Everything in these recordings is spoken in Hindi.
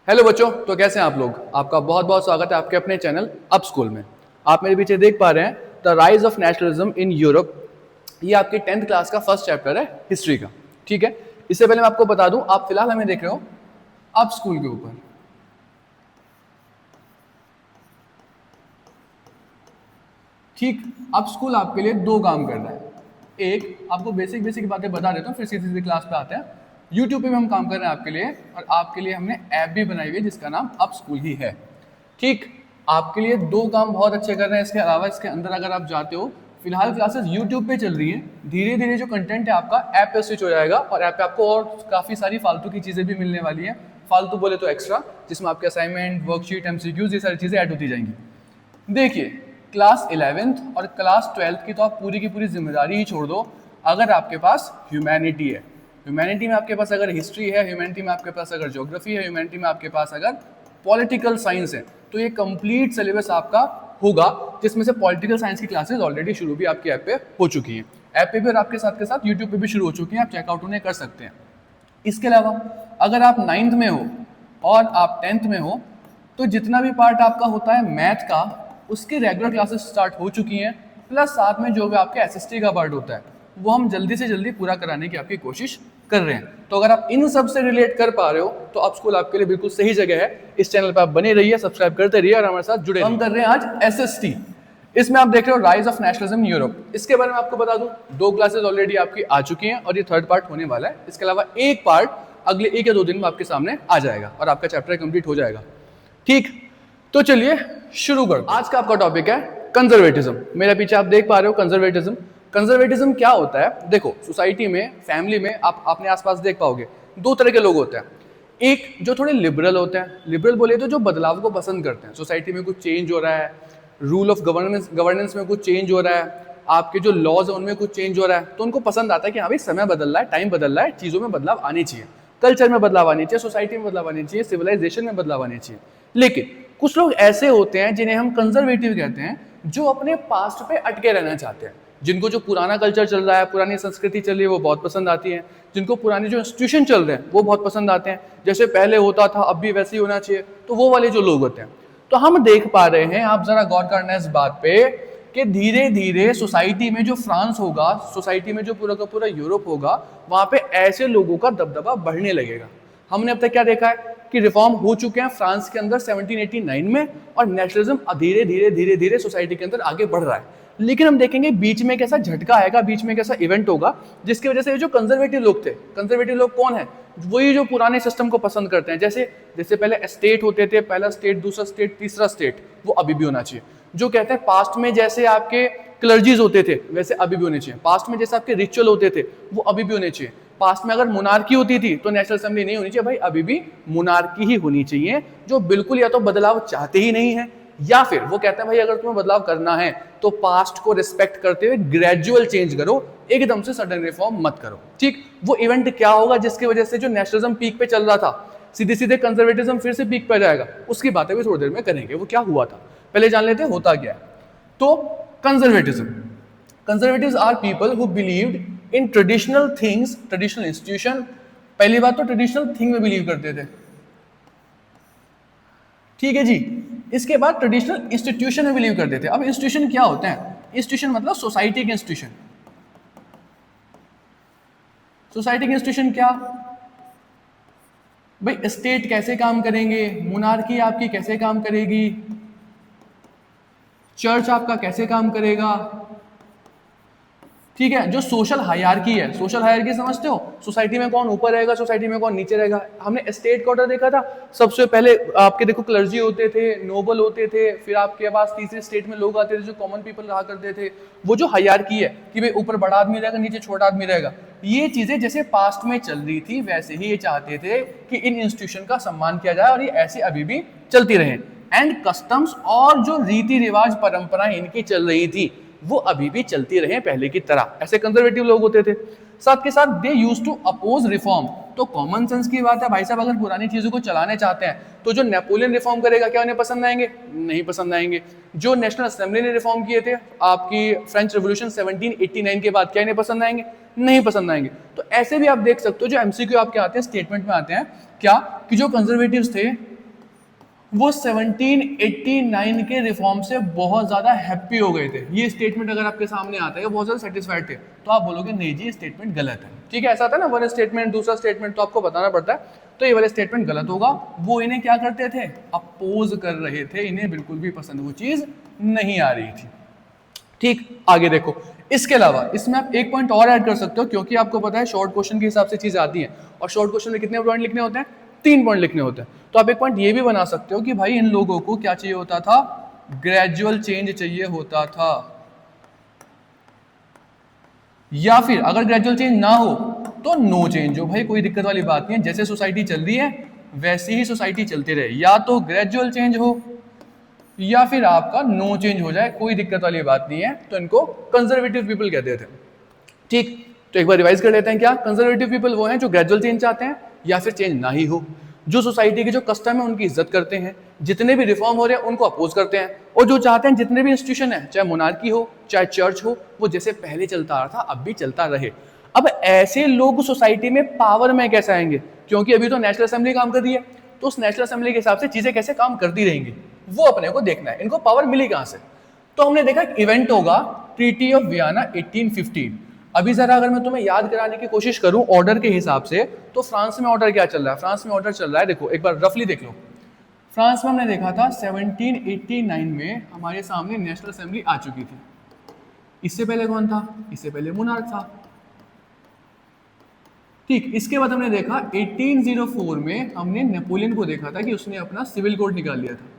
हेलो बच्चों, तो कैसे हैं आप लोग। आपका बहुत बहुत स्वागत है आपके अपने चैनल अप स्कूल में। आप मेरे पीछे देख पा रहे हैं the rise of nationalism in Europe. ये आपकी 10th क्लास का फर्स्ट चैप्टर है हिस्ट्री का। ठीक है, इससे पहले मैं आपको बता दूं, आप फिलहाल हमें देख रहे हो अप स्कूल के ऊपर। ठीक, अप स्कूल आपके लिए दो काम कर रहा है। एक, आपको बेसिक बेसिक बातें बता देता हूँ, फिर सीधी सीधी क्लास पे आते हैं। यूट्यूब पे भी हम काम कर रहे हैं आपके लिए, और आपके लिए हमने ऐप भी बनाई हुई है जिसका नाम अप स्कूल ही है। ठीक, आपके लिए दो काम बहुत अच्छे कर रहे हैं। इसके अलावा इसके अंदर अगर आप जाते हो, फिलहाल क्लासेस यूट्यूब पे चल रही हैं। धीरे धीरे जो कंटेंट है आपका ऐप पे स्विच हो जाएगा, और ऐप पे आपको और काफ़ी सारी फालतू की चीज़ें भी मिलने वाली हैं। फालतू बोले तो एक्स्ट्रा, जिसमें आपके असाइनमेंट, वर्कशीट, एमसीक्यूज, ये सारी चीज़ें ऐड होती जाएंगी। देखिए, क्लास 11th और क्लास 12th की तो आप पूरी की पूरी जिम्मेदारी ही छोड़ दो। अगर आपके पास ह्यूमैनिटी है, ह्यूमैनिटी में आपके पास अगर हिस्ट्री है, ह्यूमैनिटी में आपके पास अगर ज्योग्राफी है, ह्यूमैनिटी में आपके पास अगर पॉलिटिकल साइंस है, तो ये कंप्लीट सिलेबस आपका होगा, जिसमें से पॉलिटिकल साइंस की क्लासेस ऑलरेडी शुरू भी आपकी ऐप पे हो चुकी हैं। ऐप पे भी और आपके साथ यूट्यूब पे भी शुरू हो चुकी हैं, आप चेकआउट उन्हें कर सकते हैं। इसके अलावा अगर आप 9th में हो और आप 10th में हो, तो जितना भी पार्ट आपका होता है मैथ का, उसकी रेगुलर क्लासेस स्टार्ट हो चुकी हैं। प्लस साथ में जो भी आपके एसएसटी का पार्ट होता है, वो हम जल्दी से जल्दी पूरा कराने की आपकी कोशिश कर रहे हैं। तो अगर आप इन सब से रिलेट कर पा रहे हो, तो अप स्कूल आपके लिए बिल्कुल सही जगह है। इस चैनल पर आप बने रहिए, सब्सक्राइब करते रहिए और हमारे साथ जुड़े रहिए। हम कर रहे हैं आज एसएसटी। इसमें आप देख रहे हो rise of nationalism in Europe. इसके बारे में आपको बता दूं, दो क्लासेस ऑलरेडी आपकी आ चुकी हैं और ये थर्ड पार्ट होने वाला है। इसके अलावा एक पार्ट अगले 1 या 2 दिन में आपके सामने आ जाएगा और आपका चैप्टर कंप्लीट हो जाएगा। ठीक, तो चलिए शुरू कर। आज का आपका टॉपिक है कंजर्वेटिज्म। मेरे पीछे आप देख पा रहे हो कंजर्वेटिज्म। कंजर्वेटिज्म क्या होता है? देखो, सोसाइटी में, फैमिली में आप अपने आसपास देख पाओगे दो तरह के लोग होते हैं। एक जो थोड़े लिबरल होते हैं, लिबरल बोले तो जो बदलाव को पसंद करते हैं। सोसाइटी में कुछ चेंज हो रहा है, रूल ऑफ गवर्नेंस में कुछ चेंज हो रहा है, आपके जो लॉज है उनमें कुछ चेंज हो रहा है, तो उनको पसंद आता है कि हाँ भाई समय बदल रहा है, टाइम बदल रहा है, चीज़ों में बदलाव आनी चाहिए, कल्चर में बदलाव आनी चाहिए, सोसाइटी में बदलाव आनी चाहिए, सिविलाइजेशन में बदलाव आनी चाहिए। लेकिन कुछ लोग ऐसे होते हैं जिन्हें हम कंजर्वेटिव कहते हैं, जो अपने पास्ट पे अटके रहना चाहते हैं, जिनको जो पुराना कल्चर चल रहा है, पुरानी संस्कृति चल रही है, वो बहुत पसंद आती है, जिनको पुराने जो इंस्टीट्यूशन चल रहे हैं वो बहुत पसंद आते हैं, जैसे पहले होता था अब भी वैसे ही होना चाहिए, तो वो वाले जो लोग होते हैं। तो हम देख पा रहे हैं, आप जरा गौर करना इस बात पे, कि धीरे धीरे सोसाइटी में जो फ्रांस होगा, सोसाइटी में जो पूरा का पूरा यूरोप होगा, वहां पे ऐसे लोगों का दबदबा बढ़ने लगेगा। हमने अब तक क्या देखा है कि रिफॉर्म हो चुके हैं फ्रांस के अंदर 1789 में, और नेशनलिज्म धीरे धीरे धीरे धीरे सोसाइटी के अंदर आगे बढ़ रहा है। लेकिन हम देखेंगे बीच में कैसा झटका आएगा, बीच में कैसा इवेंट होगा, जिसकी वजह से ये जो कंजर्वेटिव लोग थे, कंजर्वेटिव लोग कौन है? वही जो पुराने सिस्टम को पसंद करते हैं। जैसे जैसे पहले स्टेट होते थे, पहला स्टेट, दूसरा स्टेट, तीसरा स्टेट, वो अभी भी होना चाहिए। जो कहते हैं पास्ट में जैसे आपके क्लर्जीज होते थे, वैसे अभी भी होने चाहिए। पास्ट में जैसे आपके रिचुअल होते थे, वो अभी भी होने चाहिए। पास्ट में अगर मोनार्की होती थी तो नेशनल असेंबली नहीं होनी चाहिए, भाई अभी भी मोनार्की ही होनी चाहिए। जो बिल्कुल या तो बदलाव चाहते ही नहीं है, या फिर वो कहते हैं भाई अगर तुम्हें बदलाव करना है तो पास्ट को रिस्पेक्ट करते हुए ग्रेजुअल चेंज करो, एकदम से सडन रिफॉर्म मत करो। ठीक, वो इवेंट क्या होगा जिसकी वजह से जो नेशनलिज्म पीक पे चल रहा था, सीधे सीधे कंजर्वेटिज्म फिर से पीक पे आ जाएगा, उसकी बातें भी थोड़ी देर में करेंगे। वो क्या हुआ था पहले जान लेते हैं, होता क्या है। तो conservatives are people who believed in traditional things, traditional institution. पहली बात तो ट्रेडिशनल थिंग में बिलीव करते थे, ठीक है जी। इसके बाद ट्रेडिशनल इंस्टीट्यूशन में बिलीव करते थे। अब इंस्टीट्यूशन क्या होते हैं? इंस्टीट्यूशन मतलब सोसाइटी के इंस्टीट्यूशन। सोसाइटी के इंस्टीट्यूशन क्या भाई? स्टेट कैसे काम करेंगे, मोनार्की आपकी कैसे काम करेगी, चर्च आपका कैसे काम करेगा, ठीक है। जो सोशल हायरार्की है, सोशल हायरार्की समझते हो? सोसाइटी में कौन ऊपर रहेगा, सोसाइटी में कौन नीचे रहेगा। हमने स्टेट क्वार्टर देखा था, सबसे पहले आपके देखो क्लर्जी होते थे, नोबल होते थे, फिर आपके पास तीसरे स्टेट में लोग आते थे जो कॉमन पीपल रहा करते थे। वो जो हायरार्की है कि भाई ऊपर बड़ा आदमी रहेगा, नीचे छोटा आदमी रहेगा, ये चीजें जैसे पास्ट में चल रही थी वैसे ही ये चाहते थे कि इन इंस्टीट्यूशन का सम्मान किया जाए और ये ऐसे अभी भी चलती रहे। एंड कस्टम्स और जो रीति रिवाज परंपराएं इनकी चल रही थी वो अभी भी चलती रहे पहले की तरह। ऐसे कंजर्वेटिव लोग होते थे। साथ के साथ they used to oppose reform. तो कॉमन सेंस की बात है भाई साहब, अगर पुरानी चीजों को चलाने चाहते हैं तो जो नेपोलियन रिफॉर्म करेगा क्या उन्हें पसंद आएंगे? नहीं पसंद आएंगे। जो नेशनल असेंबली ने रिफॉर्म किए थे आपकी फ्रेंच रेवोल्यूशन 1789 के बाद, क्या इन्हें पसंद आएंगे? नहीं पसंद आएंगे। तो ऐसे भी आप देख सकते हो, जो एमसीक्यू आपके आते हैं, स्टेटमेंट में आते हैं क्या कि जो कंजर्वेटिव्स थे वो 1789 के रिफॉर्म से बहुत ज्यादा हैप्पी हो गए थे। ये स्टेटमेंट अगर आपके सामने आता है, वो बहुत ज्यादा सेटिस्फाइड थे, तो आप बोलोगे नहीं जी ये स्टेटमेंट गलत है। ठीक है, ऐसा था ना, वन स्टेटमेंट दूसरा स्टेटमेंट, तो आपको बताना पड़ता है, तो ये वाला स्टेटमेंट गलत होगा। वो इन्हें क्या करते थे, अपोज कर रहे थे, इन्हें बिल्कुल भी पसंद वो चीज नहीं आ रही थी। ठीक, आगे देखो, इसके अलावा इसमें आप एक पॉइंट और ऐड कर सकते हो, क्योंकि आपको पता है शॉर्ट क्वेश्चन के हिसाब से चीज आती है, और शॉर्ट क्वेश्चन में कितने पॉइंट लिखने होते हैं, 3 पॉइंट लिखने होते हैं। तो आप एक पॉइंट ये भी बना सकते हो कि भाई इन लोगों को क्या चाहिए होता था, ग्रेजुअल चेंज चाहिए होता था, या फिर अगर ग्रेजुअल चेंज ना हो तो नो चेंज हो। भाई कोई दिक्कत वाली बात नहीं है, जैसे सोसाइटी चल रही है वैसी ही सोसाइटी चलती रहे, या तो ग्रेजुअल चेंज हो या फिर आपका नो चेंज हो जाए, कोई दिक्कत वाली बात नहीं है। तो इनको कंजर्वेटिव पीपल कहते थे। ठीक, तो एक बार रिवाइज कर लेते हैं, क्या कंजर्वेटिव पीपल वो हैं जो ग्रेजुअल चेंज चाहते हैं या फिर चेंज ना ही हो, जो सोसाइटी के जो कस्टम है उनकी इज्जत करते हैं, जितने भी रिफॉर्म हो रहे हैं उनको अपोज करते हैं, और जो चाहते हैं जितने भी इंस्टीट्यूशन है, चाहे मोनार्की हो चाहे चर्च हो, वो जैसे पहले चलता आ रहा था अब भी चलता रहे। अब ऐसे लोग सोसाइटी में पावर में कैसे आएंगे, क्योंकि अभी तो नेशनल असेंबली काम कर रही है, तो उस नेशनल असेंबली के हिसाब से चीजें कैसे काम करती रहेंगी वो अपने को देखना है। इनको पावर मिली कहां से, तो हमने देखा इवेंट होगा ट्रीटी ऑफ वियना 1815। अभी जरा अगर मैं तुम्हें याद कराने की कोशिश करूं ऑर्डर के हिसाब से, तो फ्रांस में ऑर्डर क्या चल रहा है, फ्रांस में ऑर्डर चल रहा है, देखो एक बार रफली देख लो। फ्रांस में हमने देखा था 1789 में हमारे सामने नेशनल असेंबली आ चुकी थी। इससे पहले कौन था, इससे पहले मोनार्क था। ठीक, इसके बाद हमने देखा 1804 में हमने नेपोलियन को देखा था कि उसने अपना सिविल कोड निकाल लिया था।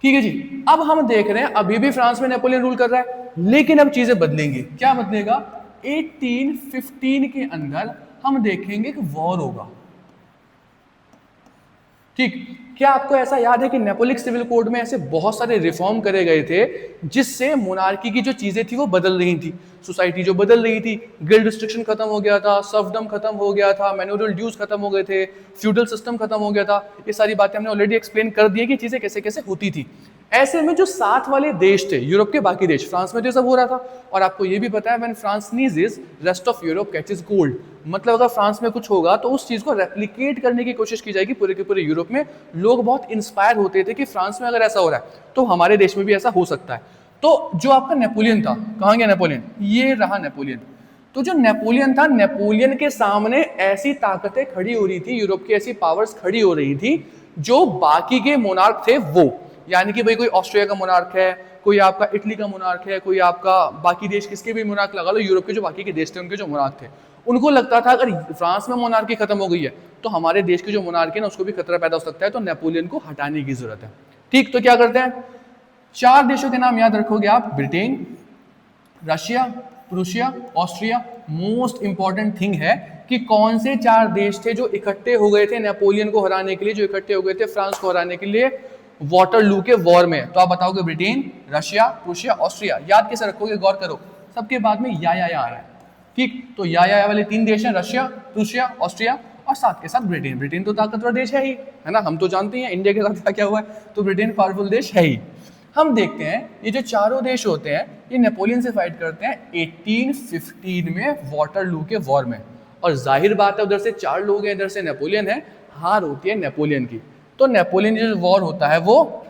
ठीक है जी, अब हम देख रहे हैं अभी भी फ्रांस में नेपोलियन रूल कर रहा है, लेकिन अब चीजें बदलेंगी। क्या बदलेगा, 1815 के अंदर हम देखेंगे कि वॉर होगा। ठीक, क्या आपको ऐसा याद है कि नेपोलियन सिविल कोड में ऐसे बहुत सारे रिफॉर्म करे गए थे जिससे मोनार्की की जो चीजें थी वो बदल रही थी, सोसाइटी जो बदल रही थी, गिल्ड रिस्ट्रिक्शन खत्म हो गया था, सर्फडम खत्म हो गया था, मैन्योरल ड्यूज खत्म हो गए थे, फ्यूडल सिस्टम खत्म हो गया था। ये सारी बातें हमने ऑलरेडी एक्सप्लेन कर दी है कि चीजें कैसे कैसे होती थी। ऐसे में जो साथ वाले देश थे, यूरोप के बाकी देश, फ्रांस में तो सब हो रहा था, और आपको ये भी पता है when France sneezes rest of Europe catches cold, मतलब अगर फ्रांस में कुछ होगा तो उस चीज को रेप्लिकेट करने की कोशिश की जाएगी पूरे के पूरे यूरोप में। लोग बहुत इंस्पायर होते थे कि फ्रांस में अगर ऐसा हो रहा है तो हमारे देश में भी ऐसा हो सकता है। तो जो आपका नेपोलियन था, कहां गया नेपोलियन, ये रहा नेपोलियन। तो जो नेपोलियन था, नेपोलियन के सामने ऐसी ताकतें खड़ी हो रही थी, यूरोप की ऐसी पावर्स खड़ी हो रही थी जो बाकी के मोनार्क थे वो, यानी कि भाई कोई ऑस्ट्रिया का मोनार्क है, कोई आपका इटली का मोनार्क है, कोई आपका बाकी देश किसके भी मोनार्क लगा लो, यूरोप के जो बाकी के देश थे उनके जो मोनार्क थे, उनको लगता था अगर फ्रांस में मोनार्की खत्म हो गई है तो हमारे देश की जो मोनार्की है ना उसको भी खतरा पैदा हो सकता है, तो नेपोलियन को हटाने की जरूरत है। ठीक, तो क्या करते हैं, 4 देशों के नाम याद रखोगे आप, Britain, Russia, Prussia, Austria. Most important thing है कि कौन से 4 देश थे जो इकट्ठे हो गए थे नेपोलियन को हराने के लिए, जो इकट्ठे हो गए थे फ्रांस को हराने के लिए वाटरलू के वॉर में। तो आप बताओगे ब्रिटेन, रशिया, प्रूशिया, ऑस्ट्रिया। याद कैसे रखोगे, गौर करो, सबके बाद में या आ रहा है। ठीक, तो या वाले 3 देश हैं, रशिया, प्रूशिया, ऑस्ट्रिया, और साथ के साथ ब्रिटेन। ब्रिटेन तो ताकतवर देश है ही, है ना, हम तो जानते हैं इंडिया के साथ क्या हुआ है, तो ब्रिटेन पावरफुल देश है ही। हम देखते हैं ये जो चारों देश होते हैं ये नेपोलियन से फाइट करते हैं 1815 में वाटरलू के वॉर में, और जाहिर बात है उधर से 4 लोग हैं, इधर से नेपोलियन है, हार होती है नेपोलियन की। तो नेपोलियन जो वॉर होता है वो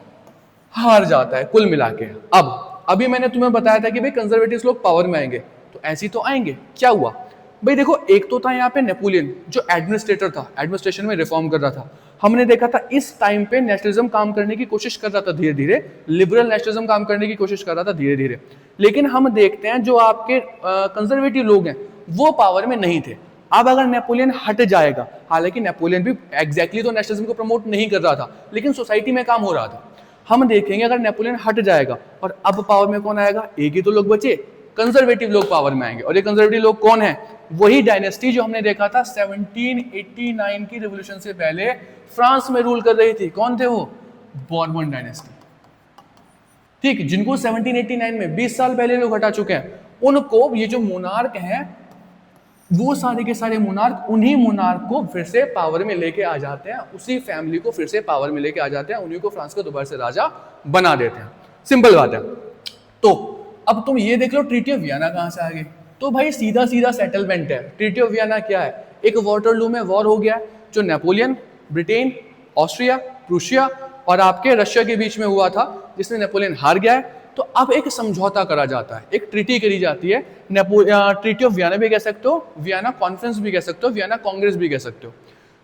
हार जाता है कुल मिला के। अब अभी मैंने तुम्हें बताया था कि भाई कंजर्वेटिव लोग पावर में आएंगे, तो ऐसी तो आएंगे। क्या हुआ भाई, देखो एक तो था यहाँ पे नेपोलियन जो एडमिनिस्ट्रेटर था, एडमिनिस्ट्रेशन में रिफॉर्म कर रहा था। हमने देखा था इस टाइम पे नेशनलिज्म काम करने की कोशिश कर रहा था धीरे धीरे, लिबरल नेशनलिज्म काम करने की कोशिश कर रहा था धीरे धीरे। लेकिन हम देखते हैं जो आपके कंजर्वेटिव लोग हैं वो पावर में नहीं थे। अब अगर नेपोलियन हट जाएगा, हालांकि नेपोलियन भी एग्जैक्टली तो नेशनलिज्म को प्रमोट नहीं कर रहा था, लेकिन सोसाइटी में काम हो रहा था। हम देखेंगे अगर नेपोलियन हट जाएगा और अब पावर में कौन आएगा, एक ही तो लोग बचे, कंजर्वेटिव लोग पावर में आएंगे। और ये कंजर्वेटिव लोग कौन है, वही डायनेस्टी जो हमने देखा था 1789 की रिवॉल्यूशन से पहले फ्रांस में रूल कर रही थी। कौन थे वो, बॉर्बन डायनेस्टी। ठीक, जिनको 1789 में 20 साल पहले लोग हटा चुके हैं, उनको ये जो मोनार्क हैं वो सारे के सारे मोनार्क उन्हीं मोनार्क को फिर से पावर में लेके आ जाते हैं, उसी फैमिली को फिर से पावर में लेके आ जाते हैं, उन्हीं को फ्रांस का दोबारा से राजा बना देते हैं। सिंपल बात है। तो अब तुम ये देख लो ट्रीटी ऑफ वियना कहां से आ गई, तो भाई सीधा सीधा सेटलमेंट है। ट्रीटी ऑफ वियना क्या है, एक वाटरलू में वॉर हो गया, जो नेपोलियन ब्रिटेन, ऑस्ट्रिया, प्रूशिया और आपके रशिया के बीच में हुआ था, जिसमें नेपोलियन हार गया है। तो अब एक समझौता करा जाता है, एक ट्रीटी करी जाती है, ट्रीटी ऑफ वियना भी कह सकते हो, वियना कॉन्फ्रेंस भी कह सकते हो, वियना कांग्रेस भी कह सकते हो।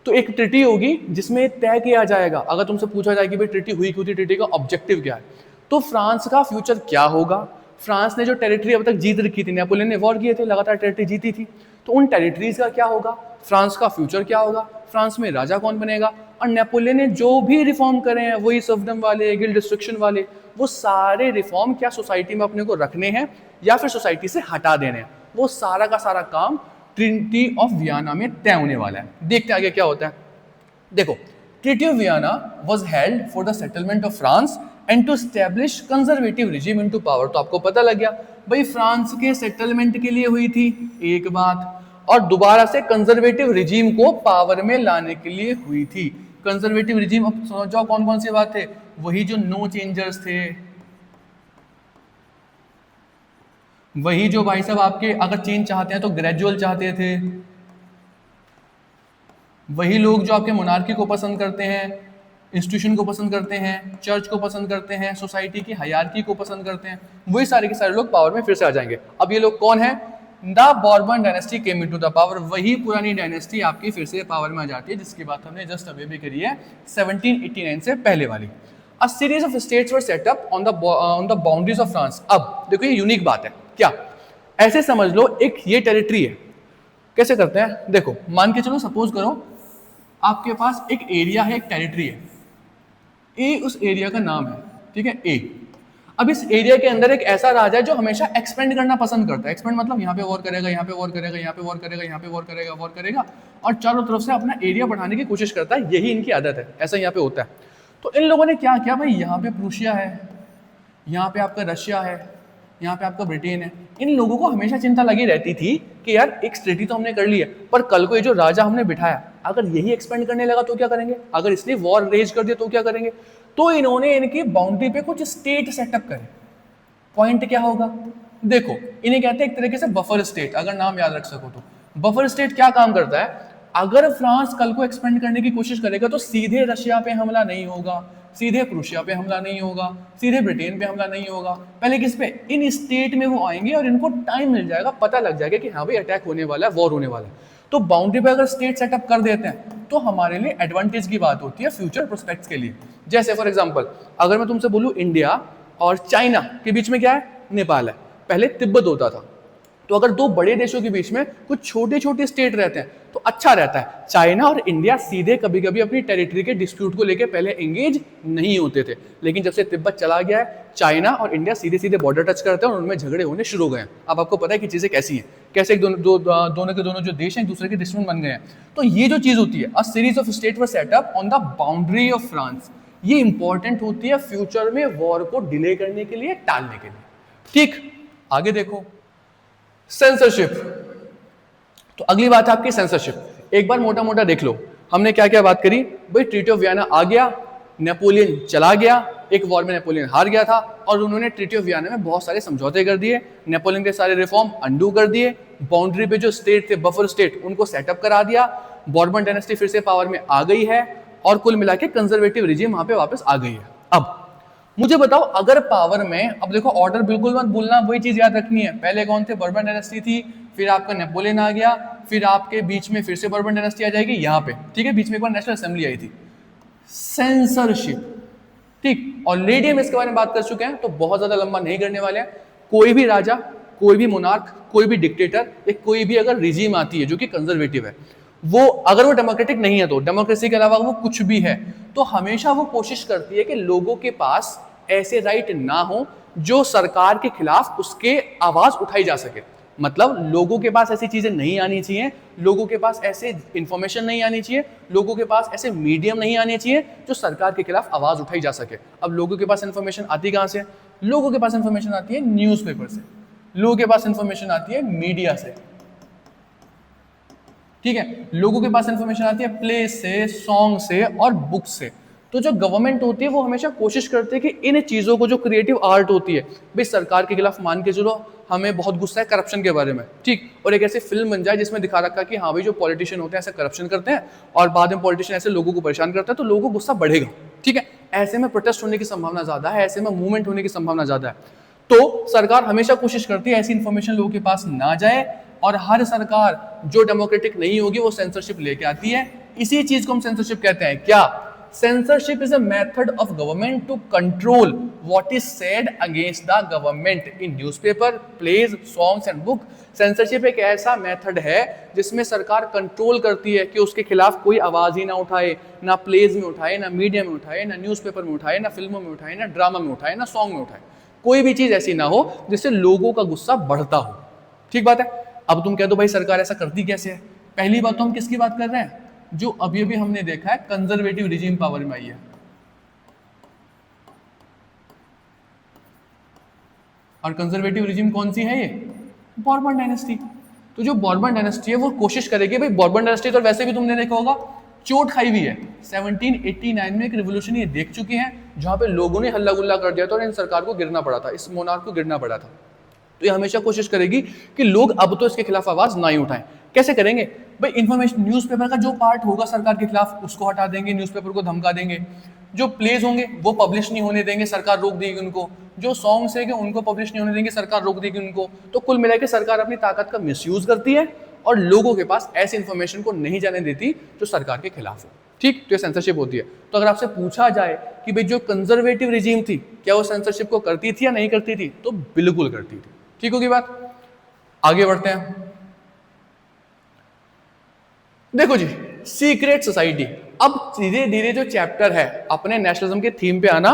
तो एक ट्रीटी होगी जिसमें तय किया जाएगा, अगर तुमसे पूछा जाए कि भाई ट्रीटी हुई क्यों थी, ट्रीटी का ऑब्जेक्टिव क्या है, तो फ्रांस का फ्यूचर क्या होगा, फ्रांस ने जो टेरिटरी अब तक जीत रखी थी, नेपोलियन ने वॉर किए थे, लगातार टेरिटरी जीती थी, तो उन टेरिटरीज का क्या होगा, फ्रांस का फ्यूचर क्या होगा, फ्रांस में राजा कौन बनेगा, और नेपोलियन ने जो भी रिफॉर्म करे हैं, वही सर्फडम वाले, गिल्ड डिस्ट्रक्शन वाले, वो सारे रिफॉर्म क्या सोसाइटी में अपने को रखने हैं या फिर सोसाइटी से हटा देने हैं, वो सारा का सारा काम ट्रीटी ऑफ वियना में तय होने वाला है। देखते हैं आगे क्या होता है। देखो, treaty of Vienna was held for the settlement of France and to establish conservative regime into power. तो आपको पता लग गया भाई फ्रांस के सेटलमेंट के लिए हुई थी एक बात, और दोबारा से कंजर्वेटिव रिजीम को पावर में लाने के लिए हुई थी। कंजर्वेटिव रिजीम, अब समझ जाओ कौन कौन सी बात थे, वही जो नो चेंजर्स थे, वही जो भाई साहब आपके अगर चेंज चाहते हैं तो ग्रेजुअल चाहते थे, वही लोग जो आपके मोनार्की को पसंद करते हैं, इंस्टीट्यूशन को पसंद करते हैं, चर्च को पसंद करते हैं, सोसाइटी की हायरार्की को पसंद करते हैं, वही सारे के सारे लोग पावर में फिर से आ जाएंगे। अब ये लोग कौन है, the Bourbon dynasty came into the power, वही पुरानी डायनेस्टी आपकी फिर से पावर में आ जाती है, जिसकी बात हमने जस्ट अभी भी करी है 1789 से पहले वाली। A series of states were set up on the boundaries of France. अब देखो ये यूनिक बात है, क्या ऐसे समझ लो एक ये टेरिटरी है, कैसे करते हैं, देखो मान के चलो सपोज करो आपके पास एक एरिया है, एक टेरिटरी है, ए उस एरिया का नाम है, ठीक है ए। अब इस एरिया के अंदर एक ऐसा राजा है जो हमेशा एक्सपेंड करना पसंद करता है, एक्सपेंड मतलब यहाँ पे वॉर करेगा, यहाँ पे वॉर करेगा, यहाँ पे वॉर करेगा, यहाँ पे वॉर करेगा, वॉर करेगा, और चारों तरफ से अपना एरिया बढ़ाने की कोशिश करता है, यही इनकी आदत है, ऐसा यहाँ पे होता है। तो इन लोगों ने क्या किया भाई, यहाँ पे प्रूशिया है, यहाँ पे आपका रशिया है, यहाँ पे आपका ब्रिटेन है, इन लोगों को हमेशा चिंता लगी रहती थी कि यार एक ट्रीटी तो हमने कर ली है, पर कल को ये जो राजा हमने बिठाया अगर यही एक्सपेंड करने लगा तो क्या करेंगे, अगर इसने वॉर रेज कर दिया तो क्या करेंगे। तो इन्होंने इनकी बाउंड्री पे कुछ स्टेट सेटअप करे। पॉइंट क्या होगा, देखो इन्हें कहते हैं एक तरीके से बफर स्टेट, अगर नाम याद रख सको तो। बफर स्टेट क्या काम करता है, अगर फ्रांस कल को एक्सपेंड करने की कोशिश करेगा तो सीधे रशिया पे हमला नहीं होगा, सीधे प्रूशिया पे हमला नहीं होगा, सीधे ब्रिटेन पे हमला नहीं होगा, पहले किस पे, इन स्टेट में वो आएंगे और इनको टाइम मिल जाएगा, पता लग जाएगा कि हाँ भाई अटैक होने वाला है, वॉर होने वाला है। तो बाउंड्री पे अगर स्टेट सेटअप कर देते हैं तो हमारे लिए एडवांटेज की बात होती है फ्यूचर प्रोस्पेक्ट्स के लिए। जैसे फॉर एग्जांपल अगर मैं तुमसे बोलूं इंडिया और चाइना के बीच में क्या है, नेपाल है, पहले तिब्बत होता था, तो अगर दो बड़े देशों के बीच में कुछ छोटे छोटे स्टेट रहते हैं तो अच्छा रहता है। चाइना और इंडिया सीधे कभी कभी अपनी टेरिटरी के डिस्प्यूट को लेकर पहले एंगेज नहीं होते थे, लेकिन जब से तिब्बत चला गया है चाइना और इंडिया सीधे सीधे बॉर्डर टच करते हैं और उनमें झगड़े होने शुरू हो गए हैं। अब आपको पता है कि चीजें कैसी हैं, कैसे एक दोनों के दोनों जो देश हैं एक दूसरे के दुश्मन बन गए हैं। तो ये जो चीज होती है, a series of state were set up on the boundary of France, ये इंपॉर्टेंट होती है फ्यूचर में वॉर को डिले करने के लिए, टालने के लिए। ठीक, आगे देखो सेंसरशिप। तो अगली बात है आपकी सेंसरशिप। एक बार मोटा मोटा देख लो हमने क्या क्या बात करी भाई। ट्रीटी ऑफ वियना आ गया, नेपोलियन चला गया, एक वॉर में नेपोलियन हार गया था और उन्होंने ट्रीटी ऑफ वियना में बहुत सारे समझौते कर दिए, नेपोलियन के सारे रिफॉर्म अंडू कर दिए, बाउंड्री पे जो स्टेट थे बफर स्टेट उनको सेटअप करा दिया, बॉर्बन डायनेस्टी फिर से पावर में आ गई है और कुल मिला के कंजर्वेटिव रिजीम वहां पे वापस आ गई है। अब मुझे बताओ अगर पावर में, अब देखो ऑर्डर बिल्कुल मत भूलना, वही चीज याद रखनी है, पहले कौन थे, बर्बन डायनेस्टी थी, फिर आपका नेपोलियन आ गया, फिर आपके बीच में फिर से बर्बन डायनेस्टी आ जाएगी यहाँ पे, ठीक है, बीच में एक बार नेशनल असेंबली आई थी। सेंसरशिप, ठीक, ऑलरेडी हम इसके बारे में बात कर चुके हैं तो बहुत ज्यादा लंबा नहीं करने वाले हैं। कोई भी राजा, कोई भी मोनार्क, कोई भी डिक्टेटर, एक कोई भी अगर रिजीम आती है जो कि कंजर्वेटिव है, वो अगर वो डेमोक्रेटिक नहीं है तो डेमोक्रेसी के अलावा वो कुछ भी है, तो हमेशा वो कोशिश करती है कि लोगों के पास ऐसे राइट ना हो जो सरकार के खिलाफ उसके आवाज उठाई जा सके। मतलब लोगों के पास ऐसी चीजें नहीं आनी चाहिए, लोगों के पास ऐसे इंफॉर्मेशन नहीं आनी चाहिए, लोगों के पास ऐसे मीडियम नहीं आने चाहिए जो सरकार के खिलाफ आवाज उठाई जा सके। अब लोगों के पास इंफॉर्मेशन आती कहां से, लोगों के पास इंफॉर्मेशन आती है न्यूज़पेपर से, लोगों के पास इंफॉर्मेशन आती है मीडिया से, ठीक है, लोगों के पास इंफॉर्मेशन आती है प्ले से, सॉन्ग से और बुक से। तो जो गवर्नमेंट होती है वो हमेशा कोशिश करती है कि इन चीज़ों को, जो क्रिएटिव आर्ट होती है, भाई सरकार के खिलाफ मान के चलो हमें बहुत गुस्सा है करप्शन के बारे में, ठीक, और एक ऐसी फिल्म बन जाए जिसमें दिखा रखा कि हाँ भाई जो पॉलिटिशियन होते हैं ऐसे करप्शन करते हैं और बाद में पॉलिटिशियन ऐसे लोगों को परेशान करता है, तो लोगों को गुस्सा बढ़ेगा, ठीक है। ऐसे में प्रोटेस्ट होने की संभावना ज़्यादा है, ऐसे में मूवमेंट होने की संभावना ज़्यादा है। तो सरकार हमेशा कोशिश करती है ऐसी इन्फॉर्मेशन लोगों के पास ना जाए, और हर सरकार जो डेमोक्रेटिक नहीं होगी वो सेंसरशिप लेके आती है। इसी चीज को हम सेंसरशिप कहते हैं। क्या? censorship is a method of government to control what is said against the government in newspaper, plays, songs and book। censorship एक ऐसा मेथड है जिसमें सरकार कंट्रोल करती है कि उसके खिलाफ कोई आवाज ही ना उठाए, ना प्लेज में उठाए, ना मीडिया में उठाए, ना न्यूज़पेपर में उठाए, ना फिल्मों में उठाए, ना ड्रामा में उठाए, ना सॉन्ग में उठाए। कोई भी चीज ऐसी ना हो जिससे लोगों का गुस्सा बढ़ता हो। ठीक बात है। अब तुम कह दो भाई सरकार ऐसा करती कैसे है? पहली बात तो हम किसकी बात कर रहे हैं? जो अभी अभी हमने देखा है कंजर्वेटिव रिजीम पावर में आई है। और कंजर्वेटिव रिजीम कौन सी है? ये बॉर्बन डायनेस्टी। तो जो बॉर्बन डायनेस्टी है वो कोशिश करेगी, भाई बॉर्बन डायनेस्टी तो वैसे भी तुमने देखा होगा चोट खाई हुई है। 1789 में एक रिवोल्यूशन ये देख चुकी है जहां पे लोगों ने हल्ला गुल्ला कर दिया था और इन सरकार को गिरना पड़ा था, इस मोनार्क को गिरना पड़ा था। तो ये हमेशा कोशिश करेगी कि लोग अब तो इसके खिलाफ आवाज ना ही उठाएं। कैसे करेंगे भाई? इंफॉर्मेशन, न्यूज़पेपर का जो पार्ट होगा सरकार के खिलाफ उसको हटा देंगे, न्यूज़पेपर को धमका देंगे। जो प्लेज होंगे वो पब्लिश नहीं होने देंगे, सरकार रोक देगी उनको। जो सॉन्ग्स है उनको पब्लिश नहीं होने देंगे, सरकार रोक देगी उनको। तो कुल मिलाकर सरकार अपनी ताकत का मिसयूज करती है और लोगों के पास ऐसी इंफॉर्मेशन को नहीं जाने देती जो सरकार के खिलाफ हो। ठीक, तो ये सेंसरशिप होती है। तो अगर आपसे पूछा जाए कि भाई जो कंजर्वेटिव रिजीम थी क्या वो सेंसरशिप को करती थी या नहीं करती थी, तो बिल्कुल करती थी। ठीक होगी बात। आगे बढ़ते हैं। देखो जी, सीक्रेट सोसाइटी। अब धीरे धीरे जो चैप्टर है अपने नेशनलिज्म के थीम पे आना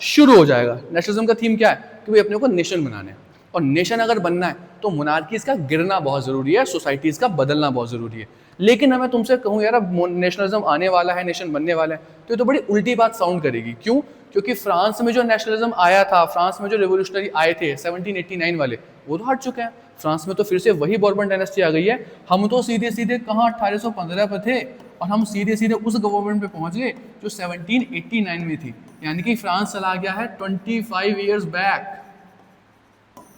शुरू हो जाएगा। नेशनलिज्म का थीम क्या है? कि भाई अपने को नेशन बनाना है, और नेशन अगर बनना है तो मोनार्कीज का गिरना बहुत जरूरी है, सोसाइटीज का बदलना बहुत जरूरी है। लेकिन मैं तुमसे कहूं यार अब नेशनलिज्म आने वाला है, नेशन बनने वाला है, तो ये तो बड़ी उल्टी बात साउंड करेगी। क्यों? क्योंकि फ्रांस में जो नेशनलिज्म आया था, फ्रांस में जो रिवोल्यूशनरी आए थे 1789 वाले, वो तो हट चुके हैं। फ्रांस में तो फिर से वही बॉर्बन डायनेस्टी आ गई है। हम तो सीधे सीधे कहाँ 1815 पे थे और हम सीधे सीधे उस गवर्नमेंट पे पहुंच गए जो 1789 में थी। यानी कि फ्रांस चला गया है 25 ईयर्स बैक,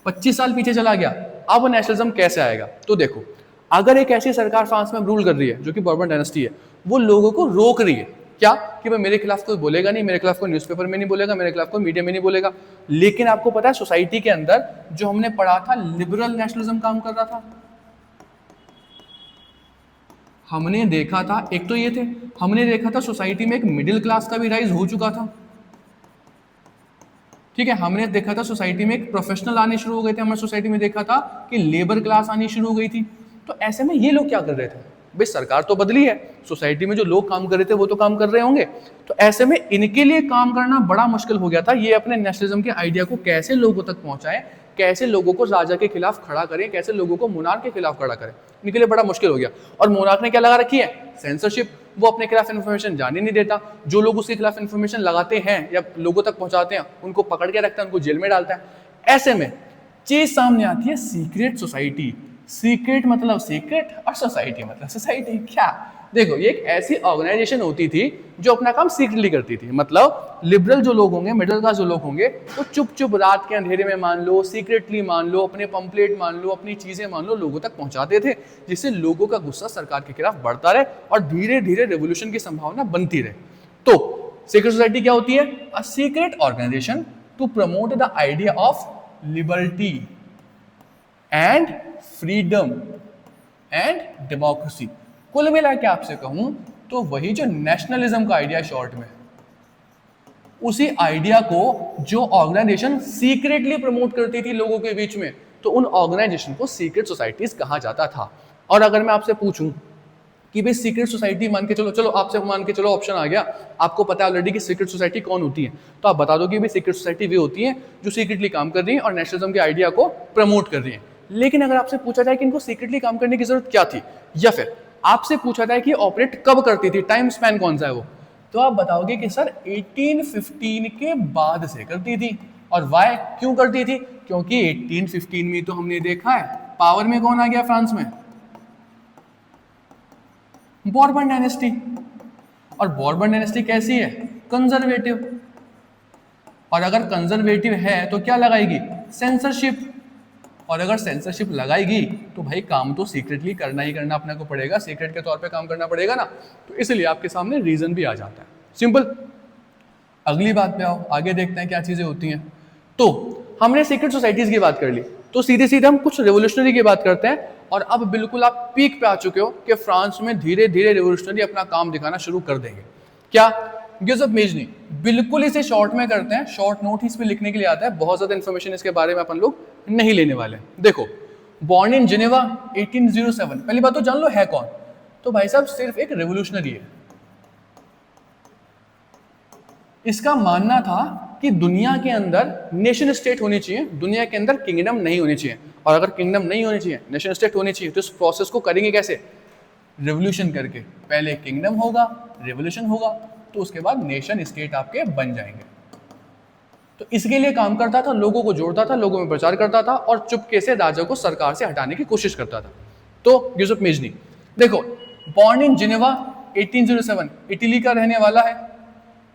25 साल पीछे चला गया। अब नेशनलिज्म कैसे आएगा? तो देखो, अगर एक ऐसी सरकार फ्रांस में रूल कर रही है जो कि बॉर्बन डायनेस्टी है, वो लोगों को रोक रही है क्या कि भाई मेरे खिलाफ कोई बोलेगा नहीं, मेरे खिलाफ कोई न्यूज़पेपर में नहीं बोलेगा, मेरे खिलाफ कोई मीडिया में नहीं बोलेगा। लेकिन आपको पता है सोसाइटी के अंदर जो हमने पढ़ा था लिबरल नेशनलिज्म काम कर रहा था। हमने देखा था, एक तो ये थे, हमने देखा था सोसाइटी में एक मिडिल क्लास का भी राइज हो चुका था। ठीक है, हमने देखा था सोसाइटी में एक प्रोफेशनल आने शुरू हो गए थे। हमने सोसाइटी में देखा था कि लेबर क्लास आनी शुरू हो गई थी। तो ऐसे में ये लोग क्या कर रहे थे? भाई सरकार तो बदली है, सोसाइटी में जो लोग काम कर रहे थे वो तो काम कर रहे होंगे। तो ऐसे में इनके लिए काम करना बड़ा मुश्किल हो गया था। ये अपने नेशनलिज्म के आइडिया को कैसे लोगों तक पहुंचाएं, कैसे लोगों को राजा के खिलाफ खड़ा करें, कैसे लोगों को मोनार्क के खिलाफ खड़ा करें, इनके लिए बड़ा मुश्किल हो गया। और मोनार्क ने क्या लगा रखी है? सेंसरशिप। वो अपने खिलाफ इन्फॉर्मेशन जाने नहीं देता। जो लोग उसके खिलाफ इन्फॉर्मेशन लगाते हैं या लोगों तक पहुंचाते हैं उनको पकड़ के रखता है, उनको जेल में डालता है। ऐसे में चीज सामने आती है सीक्रेट सोसाइटी। सीक्रेट मतलब सीक्रेट और सोसाइटी मतलब सोसाइटी। क्या? देखो, ये एक ऐसी ऑर्गेनाइजेशन होती थी जो अपना काम सीक्रेटली करती थी। मतलब लिबरल जो लोग होंगे, मिडिल क्लास जो लोग होंगे, वो चुप चुप रात के अंधेरे में मान लो, सीक्रेटली मान लो, अपने पंपलेट मान लो, अपनी चीजें मान लो, लोगों तक पहुंचाते थे, जिससे लोगों का गुस्सा सरकार के खिलाफ बढ़ता रहे और धीरे धीरे रेवोल्यूशन की संभावना बनती रहे। तो सीक्रेट सोसाइटी क्या होती है? A secret organisation to promote the idea of liberty and freedom and democracy. कुल मिला के आपसे कहूं तो वही जो नेशनलिज्म का आइडिया शॉर्ट में, उसी आइडिया को जो ऑर्गेनाइजेशन सीक्रेटली प्रमोट करती थी लोगों के बीच में, तो उन ऑर्गेनाइजेशन को सीक्रेट सोसाइटीज कहा जाता था। और अगर मैं आपसे पूछूं कि भाई सीक्रेट सोसाइटी मान के चलो आपसे मान के चलो ऑप्शन आ गया, आपको पता है ऑलरेडी कि सीक्रेट सोसाइटी कौन होती है, तो आप बता दो कि भाई सीक्रेट सोसाइटी वे होती है जो सीक्रेटली काम कर रही है और नेशनलिज्म के आइडिया को प्रमोट कर रही है। लेकिन अगर आपसे पूछा जाए कि इनको सीक्रेटली काम करने की जरूरत क्या थी, या फिर आपसे पूछा जाए कि ऑपरेट कब करती थी, टाइम स्पैन कौन सा है वो, तो आप बताओगे कि सर 1815 के बाद से करती थी। और वाई क्यों करती थी? क्योंकि 1815 में तो हमने देखा है पावर में कौन आ गया फ्रांस में? Bourbon dynasty. और बॉर्बन डायनेस्टी कैसी है? कंजर्वेटिव, और अगर कंजर्वेटिव है तो क्या लगाएगी, सेंसरशिप, और अगर सेंसरशिप लगाएगी तो भाई काम तो सीक्रेटली करना ही करना अपने को पड़ेगा, सीक्रेट के तौर पे काम करना पड़ेगा ना, तो इसलिए आपके सामने रीजन भी आ जाता है, सिंपल। अगली बात पे आओ, आगे देखते हैं क्या चीजें होती हैं। तो हमने सीक्रेट सोसाइटीज की बात कर ली, तो सीधे सीधे हम कुछ रेवोल्यूशनरी की बात करते हैं, और अब बिल्कुल आप पीक पे आ चुके हो कि फ्रांस में धीरे धीरे रेवोल्यूशनरी अपना काम दिखाना शुरू कर देंगे। क्या, गिब्स ऑफ मेजनी, बिल्कुल इसे शॉर्ट में करते हैं, शॉर्ट नोट ही इस पे लिखने के लिए आता है, बहुत ज्यादा इंफॉर्मेशन इसके बारे में अपन लोग नहीं लेने वाले। देखो, बॉर्न इन जिनेवा 1807, पहली बात तो जान लो है कौन, तो भाई साहब सिर्फ एक रेवोल्यूशनरी है। इसका मानना था कि दुनिया के अंदर नेशन स्टेट होनी चाहिए, दुनिया के अंदर किंगडम नहीं होनी चाहिए, और अगर किंगडम नहीं होनी चाहिए, नेशन स्टेट होनी चाहिए, तो इस प्रोसेस को करेंगे कैसे, रेवोल्यूशन करके। पहले किंगडम होगा, रेवोल्यूशन होगा, तो उसके बाद नेशन स्टेट आपके बन जाएंगे। तो इसके लिए काम करता था, लोगों को जोड़ता था, लोगों में प्रचार करता था, और चुपके से राजा को सरकार से हटाने की कोशिश करता था। तो गिब्स ऑफ मेजनी, देखो, बॉर्न इन जिनेवा 1807, इटली का रहने वाला है,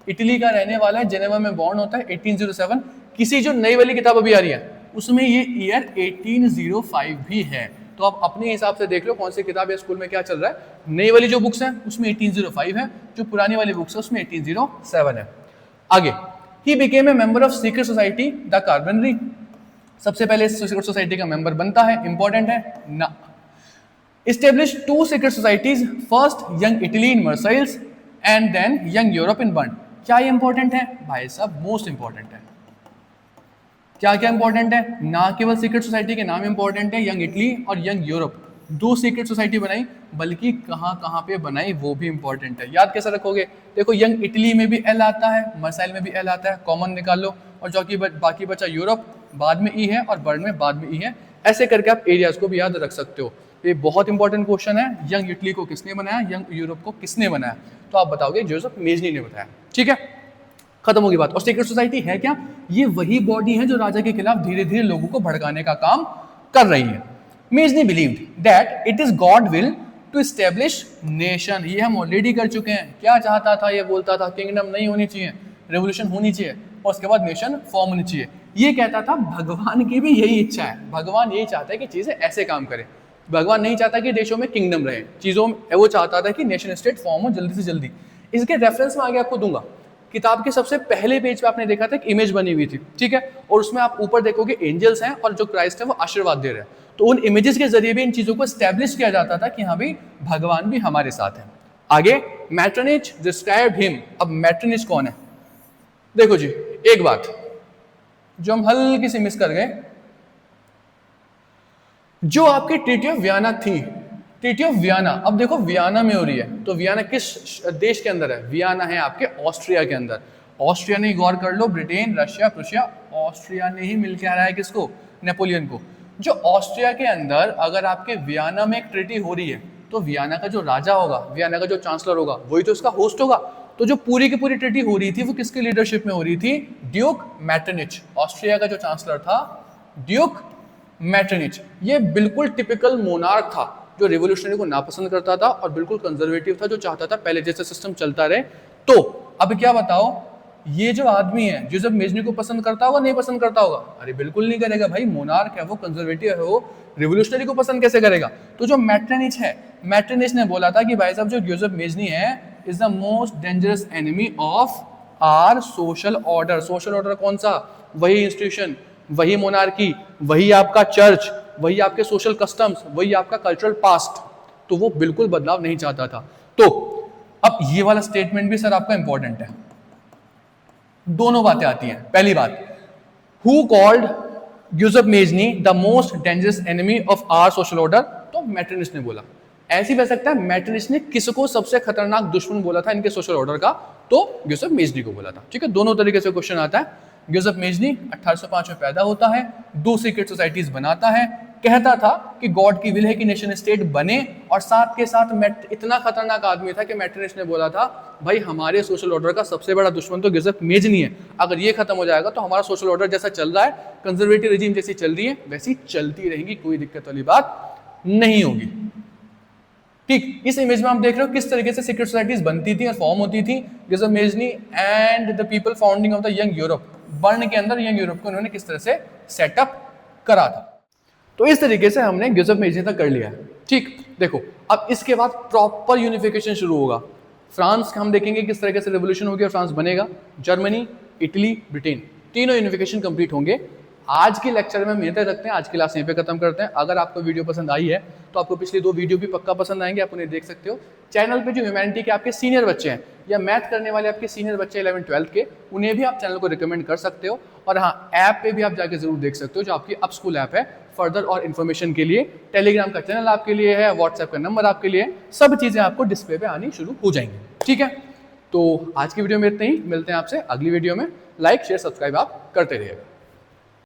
इटली का रहने वाला है, जिनेवा में बॉर्न होता है 1807। किसी जो नई वाली किताब अभी आ रही है उसमें ये ईयर 1805 भी है, तो आप अपने हिसाब से देख लो कौन सी किताब है, स्कूल में क्या चल रहा है। नई वाली जो बुक्स हैं उसमें 1805 है, जो पुरानी वाली बुक्स है उसमें 1807 है। आगे, he became a member of secret society the Carbonari, सबसे पहले सीक्रेट सोसाइटी का मेंबर बनता है, इंपॉर्टेंट है ना। Established two secret societies, first Young Italy in Marseilles and then Young Europe in Bern। क्या ये इंपॉर्टेंट है भाई साहब, मोस्ट इंपॉर्टेंट है। क्या क्या इंपॉर्टेंट है, ना केवल सीक्रेट सोसाइटी के नाम इंपॉर्टेंट है, यंग इटली और यंग यूरोप, दो सीक्रेट सोसाइटी बनाई, बल्कि कहाँ कहाँ पे बनाई वो भी इंपॉर्टेंट है। याद कैसे रखोगे, देखो यंग इटली में भी एल आता है, मर्साइल में भी एल आता है, कॉमन निकाल लो, और जो कि बाकी बचा यूरोप, बाद में ई है, और बर्न में बाद में ई है, ऐसे करके आप एरियाज को भी याद रख सकते हो। ये बहुत इंपॉर्टेंट क्वेश्चन है, यंग इटली को किसने बनाया, यंग यूरोप को किसने बनाया, तो आप बताओगे जोसेफ मेजनी ने बताया, ठीक है, खत्म होगी बात। और सीक्रेट सोसाइटी है क्या, ये वही बॉडी है जो राजा के खिलाफ धीरे धीरे लोगों को भड़काने का काम कर रही है। Mazzini believed that it is God will to establish nation, ये हम ऑलरेडी कर चुके हैं। क्या चाहता था, ये बोलता था किंगडम नहीं होनी चाहिए, रेवोल्यूशन होनी चाहिए, और उसके बाद नेशन फॉर्म होनी चाहिए। ये कहता था भगवान की भी यही इच्छा है, भगवान यही चाहता है कि चीजें ऐसे काम करें, भगवान नहीं चाहता कि देशों में किंगडम रहे, चीजों में वो चाहता था कि नेशन स्टेट फॉर्म हो जल्दी से जल्दी। इसके रेफरेंस में आगे आपको दूंगा, किताब के सबसे पहले पेज पे आपने देखा था एक इमेज बनी हुई थी, ठीक है, और उसमें आप ऊपर देखोगे एंजल्स हैं और जो क्राइस्ट है वो आशीर्वाद दे रहे हैं। तो उन इमेजेस के जरिए भी इन चीजों को एस्टेब्लिश किया जाता था कि हाँ भाई भगवान भी हमारे साथ है। आगे, मैट्रोनिच डिस्क्राइब्ड हिम। अब मैट्रोनिच कौन है, देखो जी, एक बात जो हम हल्की सी मिस कर गए, जो आपकी ट्रीटी ऑफ वियना थी, ट्रीटी ऑफ वियना, अब देखो वियना में हो रही है, तो वियना किस देश के अंदर है, वियना है आपके ऑस्ट्रिया के अंदर। ऑस्ट्रिया ने, गौर कर लो, ब्रिटेन, रशिया, प्रूशिया, ऑस्ट्रिया ने ही मिलकर हराया किसको, नेपोलियन को। जो ऑस्ट्रिया के अंदर अगर आपके वियना में एक ट्रीटी हो रही है, तो वियना का जो राजा होगा, वियना का जो चांसलर होगा, वही तो इसका होस्ट होगा। तो जो पूरी की पूरी ट्रीटी हो रही थी वो किसके लीडरशिप में हो रही थी, ड्यूक मैटरनिच, ऑस्ट्रिया का जो चांसलर था ड्यूक मैटरनिच। ये बिल्कुल टिपिकल मोनार्क था जो रिवोल्यूशनरी को नापसंद करता था और बिल्कुल कंजर्वेटिव था, जो चाहता था पहले जैसे सिस्टम चलता रहे। तो अब क्या बताओ, ये जो आदमी है जोसेफ मेजनी को पसंद करता होगा, नहीं पसंद करता होगा, अरे बिल्कुल नहीं करेगा भाई, मोनार्क है वो, कंजर्वेटिव है वो, रिवोल्यूशनरी को पसंद कैसे करेगा। तो जो मैटरनिच है, मैटरनिच ने बोला था कि भाई साहब जो जोसेफ मेजनी है is the most dangerous enemy of our social order. Social order कौन सा, वही इंस्टीट्यूशन, वही मोनार्की, वही आपका चर्च, वही आपके सोशल कस्टम्स, वही आपका कल्चरल पास्ट, तो वो बिल्कुल बदलाव नहीं चाहता था। तो अब ये वाला स्टेटमेंट भी सर आपका इंपॉर्टेंट है, दोनों बातें आती हैं। पहली बात, who called Joseph Mazzini the most dangerous enemy of our social order, तो मैटरनिच ने बोला। ऐसी बह सकता है मैटरनिच ने किसको सबसे खतरनाक दुश्मन बोला था इनके सोशल ऑर्डर का, तो जोसेफ मेजनी को बोला था। ठीक है, दोनों तरीके से क्वेश्चन आता है। जोसेफ मेजनी 1805 में पैदा होता है, दो सीक्रेट सोसाइटीज बनाता है, कहता था कि गॉड की विल है कि नेशन स्टेट बने, और साथ के साथ इतना खतरनाक आदमी था कि मैटरनिच ने बोला था भाई हमारे सोशल ऑर्डर का सबसे बड़ा दुश्मन तो जोसेफ मेजनी है, अगर ये खत्म हो जाएगा तो हमारा सोशल ऑर्डर जैसा चल रहा है, कंजर्वेटिव रेजिम जैसी चल रही है वैसी चलती रहेंगी, कोई दिक्कत वाली बात नहीं होगी। ठीक, इस इमेज में आप देख रहे हो किस तरीके से सीक्रेट सोसाइटीज बनती थी और फॉर्म होती थी। Giuseppe Mazzini and the people founding of the Young Europe, Bern के अंदर यंग यूरोप को उन्होंने किस तरह से सेटअप करा था। तो इस तरीके से हमने गिज़ब मेजनी तक कर लिया है। ठीक, देखो अब इसके बाद प्रॉपर यूनिफिकेशन शुरू होगा। फ्रांस हम देखेंगे किस तरीके से रेवोल्यूशन होगी और फ्रांस बनेगा। जर्मनी, इटली, ब्रिटेन, तीनों यूनिफिकेशन कंप्लीट होंगे। आज के लेक्चर में हम यहीं तक रखते हैं, आज की क्लास यहीं पे खत्म करते हैं। अगर आपको वीडियो पसंद आई है तो आपको पिछली 2 वीडियो भी पक्का पसंद आएंगे, आप उन्हें देख सकते हो। चैनल पे जो ह्यूमैनिटी के आपके सीनियर बच्चे हैं या मैथ करने वाले आपके सीनियर बच्चे 11th-12th के, उन्हें भी आप चैनल को रिकमेंड कर सकते हो। और हाँ, ऐप पे भी आप जाके जरूर देख सकते हो जो आपकी अप स्कूल ऐप है। फर्दर और इन्फॉर्मेशन के लिए टेलीग्राम का चैनल आपके लिए है, व्हाट्सएप का नंबर आपके लिए, सब चीज़ें आपको डिस्प्ले पे आनी शुरू हो जाएंगी। ठीक है, तो आज की वीडियो में इतना ही, मिलते हैं आपसे अगली वीडियो में। लाइक शेयर सब्सक्राइब आप करते रहिएगा।